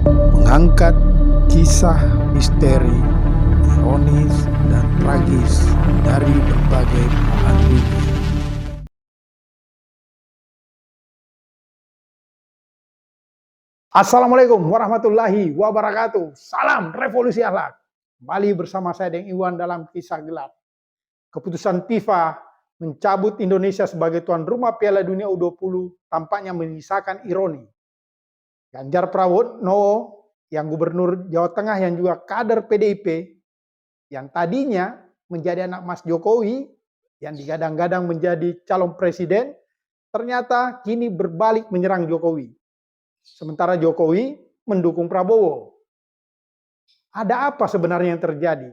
mengangkat kisah misteri, ironis, dan tragis dari berbagai belahan dunia. Assalamualaikum warahmatullahi wabarakatuh. Salam revolusi akhlak. Kembali bersama saya Deng Iwan dalam Kisah Gelap. Keputusan FIFA mencabut Indonesia sebagai tuan rumah Piala Dunia U20 tampaknya menyisakan ironi. Ganjar Pranowo yang gubernur Jawa Tengah yang juga kader PDIP yang tadinya menjadi anak Mas Jokowi yang digadang-gadang menjadi calon presiden ternyata kini berbalik menyerang Jokowi. Sementara Jokowi mendukung Prabowo. Ada apa sebenarnya yang terjadi?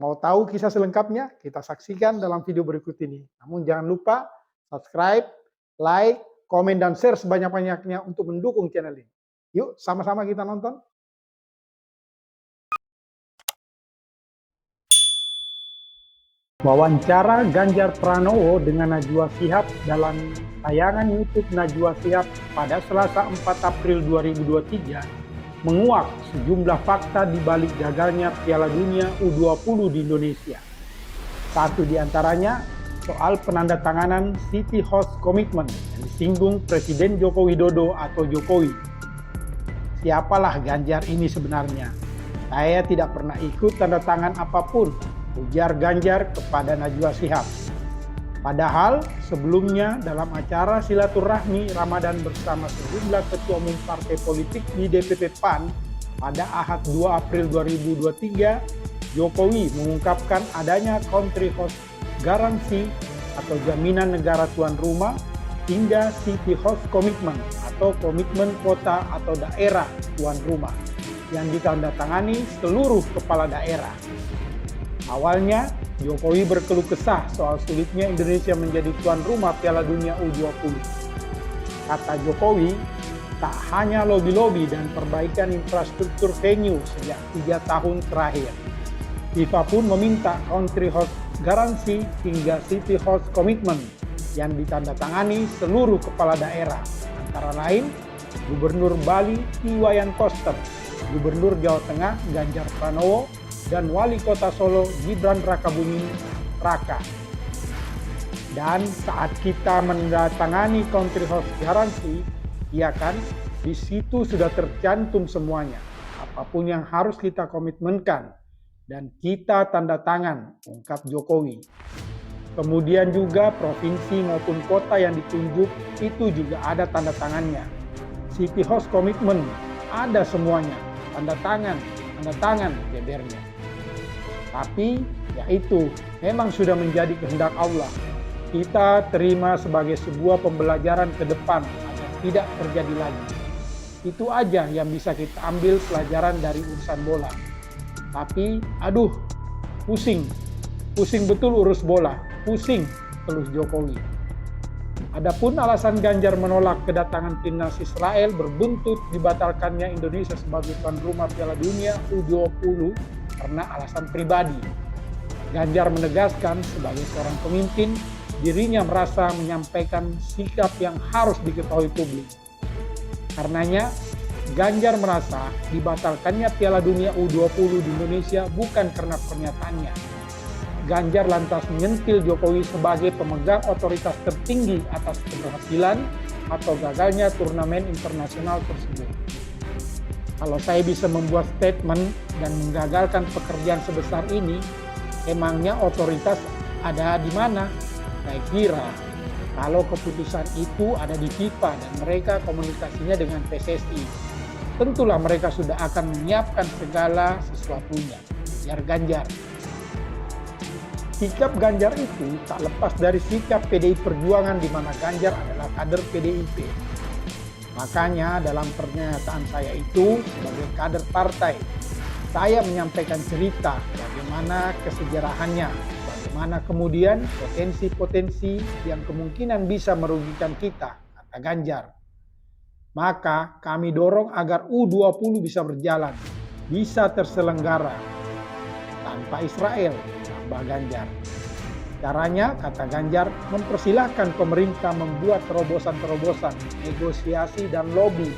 Mau tahu kisah selengkapnya? Kita saksikan dalam video berikut ini. Namun jangan lupa subscribe, like, komen, dan share sebanyak-banyaknya untuk mendukung channel ini. Yuk sama-sama kita nonton. Wawancara Ganjar Pranowo dengan Najwa Shihab dalam tayangan YouTube Najwa Shihab pada Selasa 4 April 2023 menguak sejumlah fakta di balik gagalnya Piala Dunia U20 di Indonesia. Satu di antaranya soal penandatanganan City Host Commitment yang disinggung Presiden Joko Widodo atau Jokowi. Siapalah Ganjar ini sebenarnya? Saya tidak pernah ikut tanda tangan apapun, ujar Ganjar kepada Najwa Shihab. Padahal sebelumnya dalam acara silaturahmi Ramadan bersama sejumlah ketua umum partai politik di DPP PAN pada Ahad 2 April 2023, Jokowi mengungkapkan adanya country host garansi atau jaminan negara tuan rumah hingga city host commitment atau komitmen kota atau daerah tuan rumah yang ditandatangani seluruh kepala daerah. Awalnya, Jokowi berkeluh kesah soal sulitnya Indonesia menjadi tuan rumah Piala Dunia U20. Kata Jokowi, tak hanya lobi-lobi dan perbaikan infrastruktur venue sejak 3 tahun terakhir. FIFA pun meminta country host garansi hingga city host commitment yang ditandatangani seluruh kepala daerah, antara lain Gubernur Bali Iwayan Koster, Gubernur Jawa Tengah Ganjar Pranowo, dan Wali Kota Solo Gibran Rakabuming Raka. Dan saat kita menandatangani country host garansi, ya kan, di situ sudah tercantum semuanya, apapun yang harus kita komitmenkan dan kita tanda tangan, ungkap Jokowi. Kemudian juga provinsi maupun kota yang ditunjuk itu juga ada tanda tangannya. City host commitment ada semuanya, tanda tangan bebernya. Tapi ya itu memang sudah menjadi kehendak Allah. Kita terima sebagai sebuah pembelajaran ke depan agar tidak terjadi lagi. Itu aja yang bisa kita ambil pelajaran dari urusan bola. Tapi aduh, pusing betul urus bola, pusing, terus Jokowi. Adapun alasan Ganjar menolak kedatangan timnas Israel berbuntut dibatalkannya Indonesia sebagai tuan rumah Piala Dunia U20 karena alasan pribadi. Ganjar menegaskan sebagai seorang pemimpin, dirinya merasa menyampaikan sikap yang harus diketahui publik. Karenanya, Ganjar merasa dibatalkannya Piala Dunia U20 di Indonesia bukan karena pernyataannya. Ganjar lantas menyentil Jokowi sebagai pemegang otoritas tertinggi atas keberhasilan atau gagalnya turnamen internasional tersebut. Kalau saya bisa membuat statement dan menggagalkan pekerjaan sebesar ini, emangnya otoritas ada di mana? Saya kira kalau keputusan itu ada di FIFA dan mereka komunikasinya dengan PSSI, tentulah mereka sudah akan menyiapkan segala sesuatunya. Biar Ganjar. Sikap Ganjar itu tak lepas dari sikap PDI Perjuangan di mana Ganjar adalah kader PDIP. Makanya dalam pernyataan saya itu sebagai kader partai, saya menyampaikan cerita bagaimana kesejarahannya, bagaimana kemudian potensi-potensi yang kemungkinan bisa merugikan kita, kata Ganjar. Maka kami dorong agar U20 bisa berjalan, bisa terselenggara tanpa Israel, tambah Ganjar. Caranya, kata Ganjar, mempersilahkan pemerintah membuat terobosan-terobosan, negosiasi dan lobby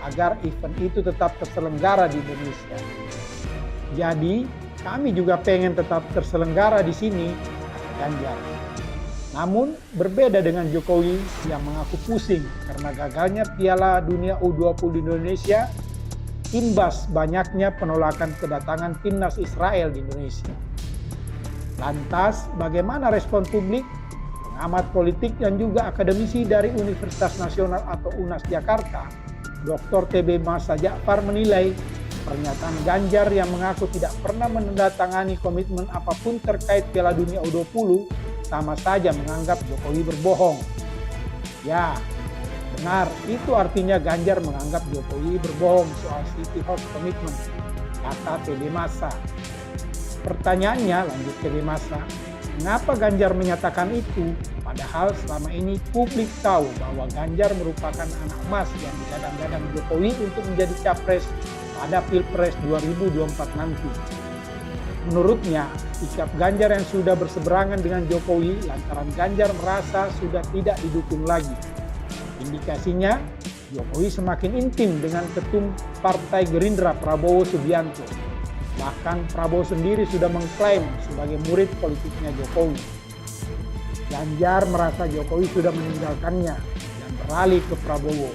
agar event itu tetap terselenggara di Indonesia. Jadi, kami juga pengen tetap terselenggara di sini, kata Ganjar. Namun, berbeda dengan Jokowi yang mengaku pusing karena gagalnya Piala Dunia U20 di Indonesia, imbas banyaknya penolakan kedatangan timnas Israel di Indonesia. Lantas, bagaimana respon publik? Pengamat politik dan juga akademisi dari Universitas Nasional atau UNAS Jakarta, Dr. TB Masa Ja'far menilai pernyataan Ganjar yang mengaku tidak pernah menandatangani komitmen apapun terkait Piala Dunia U20 sama saja menganggap Jokowi berbohong. Ya, benar, itu artinya Ganjar menganggap Jokowi berbohong soal City Host Commitment, kata TB Masa. Pertanyaannya, lanjut TB Masa, mengapa Ganjar menyatakan itu? Padahal selama ini publik tahu bahwa Ganjar merupakan anak emas yang digadang-gadang Jokowi untuk menjadi capres pada Pilpres 2024 nanti. Menurutnya, sikap Ganjar yang sudah berseberangan dengan Jokowi lantaran Ganjar merasa sudah tidak didukung lagi. Indikasinya, Jokowi semakin intim dengan ketum Partai Gerindra Prabowo Subianto. Bahkan Prabowo sendiri sudah mengklaim sebagai murid politiknya Jokowi. Ganjar merasa Jokowi sudah meninggalkannya dan beralih ke Prabowo.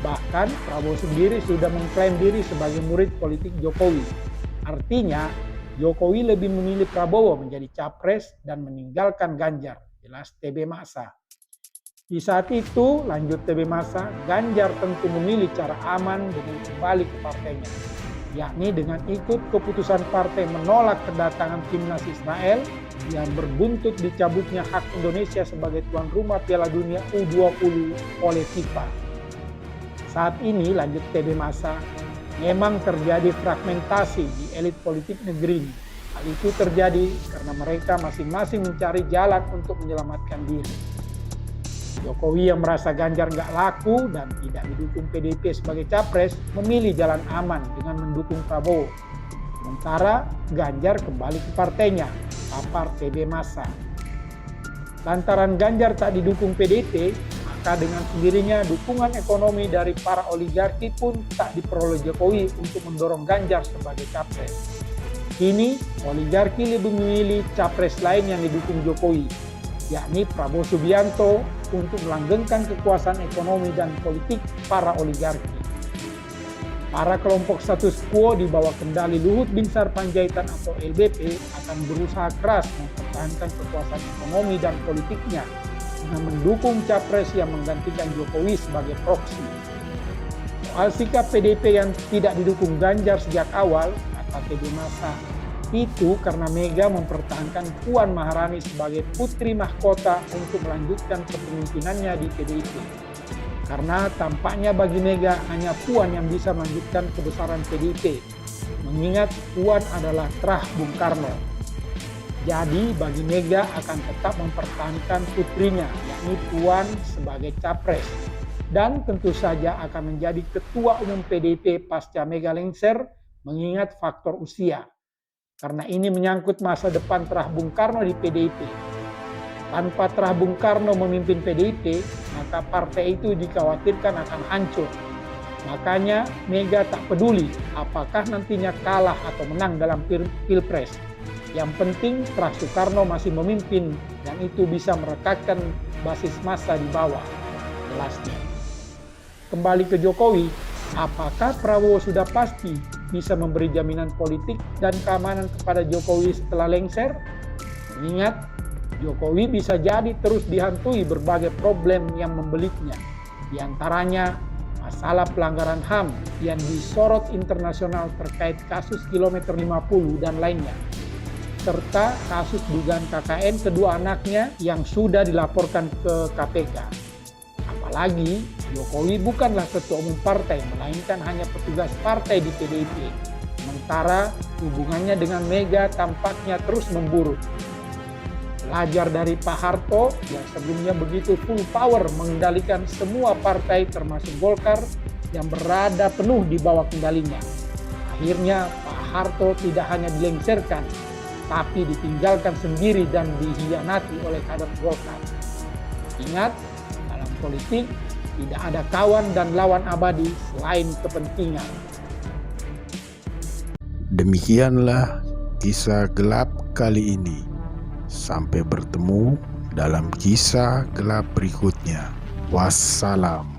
Bahkan Prabowo sendiri sudah mengklaim diri sebagai murid politik Jokowi. Artinya, Jokowi lebih memilih Prabowo menjadi capres dan meninggalkan Ganjar, jelas TB Masa. Di saat itu, lanjut TB Masa, Ganjar tentu memilih cara aman dengan kembali ke partainya, yakni dengan ikut keputusan partai menolak kedatangan timnas Israel yang berbuntut dicabutnya hak Indonesia sebagai tuan rumah Piala Dunia U20 oleh FIFA. Saat ini, lanjut TB Masa, memang terjadi fragmentasi di elit politik negeri ini. Hal itu terjadi karena mereka masing-masing mencari jalan untuk menyelamatkan diri. Jokowi yang merasa Ganjar nggak laku dan tidak didukung PDIP sebagai capres, memilih jalan aman dengan mendukung Prabowo. Sementara Ganjar kembali ke partainya, papar TB Masa. Lantaran Ganjar tak didukung PDIP, maka dengan sendirinya dukungan ekonomi dari para oligarki pun tak diperoleh Jokowi untuk mendorong Ganjar sebagai capres. Kini, oligarki lebih memilih capres lain yang didukung Jokowi, yakni Prabowo Subianto, untuk melanggengkan kekuasaan ekonomi dan politik para oligarki. Para kelompok status quo di bawah kendali Luhut Binsar Panjaitan atau LBP akan berusaha keras mempertahankan kekuasaan ekonomi dan politiknya dengan mendukung capres yang menggantikan Jokowi sebagai proksi. Soal sikap PDIP yang tidak didukung Ganjar sejak awal, kata TB Masa, itu karena Mega mempertahankan Puan Maharani sebagai putri mahkota untuk melanjutkan kepemimpinannya di PDIP. Karena tampaknya bagi Mega hanya Puan yang bisa melanjutkan kebesaran PDIP, mengingat Puan adalah terah Bung Karno. Jadi bagi Mega akan tetap mempertahankan putrinya, yakni Puan sebagai capres. Dan tentu saja akan menjadi ketua umum PDIP pasca Mega lengser, mengingat faktor usia. Karena ini menyangkut masa depan terah Bung Karno di PDIP. Tanpa terah Bung Karno memimpin PDIP, maka partai itu dikhawatirkan akan hancur. Makanya Mega tak peduli apakah nantinya kalah atau menang dalam Pilpres. Yang penting terah Soekarno masih memimpin dan itu bisa merekatkan basis massa di bawah, jelasnya. Kembali ke Jokowi, apakah Prabowo sudah pasti bisa memberi jaminan politik dan keamanan kepada Jokowi setelah lengser? Mengingat Jokowi bisa jadi terus dihantui berbagai problem yang membelitnya. Di antaranya masalah pelanggaran HAM yang disorot internasional terkait kasus kilometer 50 dan lainnya. Serta kasus dugaan KKN kedua anaknya yang sudah dilaporkan ke KPK. Apalagi Jokowi bukanlah ketua umum partai, melainkan hanya petugas partai di PDIP. Sementara hubungannya dengan Mega tampaknya terus memburuk. Belajar dari Pak Harto yang sebelumnya begitu full power mengendalikan semua partai termasuk Golkar yang berada penuh di bawah kendalinya. Akhirnya Pak Harto tidak hanya dilengserkan, tapi ditinggalkan sendiri dan dihianati oleh kader Golkar. Ingat, dalam politik Tidak ada kawan dan lawan abadi selain kepentingan. Demikianlah kisah gelap kali ini. Sampai bertemu dalam kisah gelap berikutnya. Wassalam.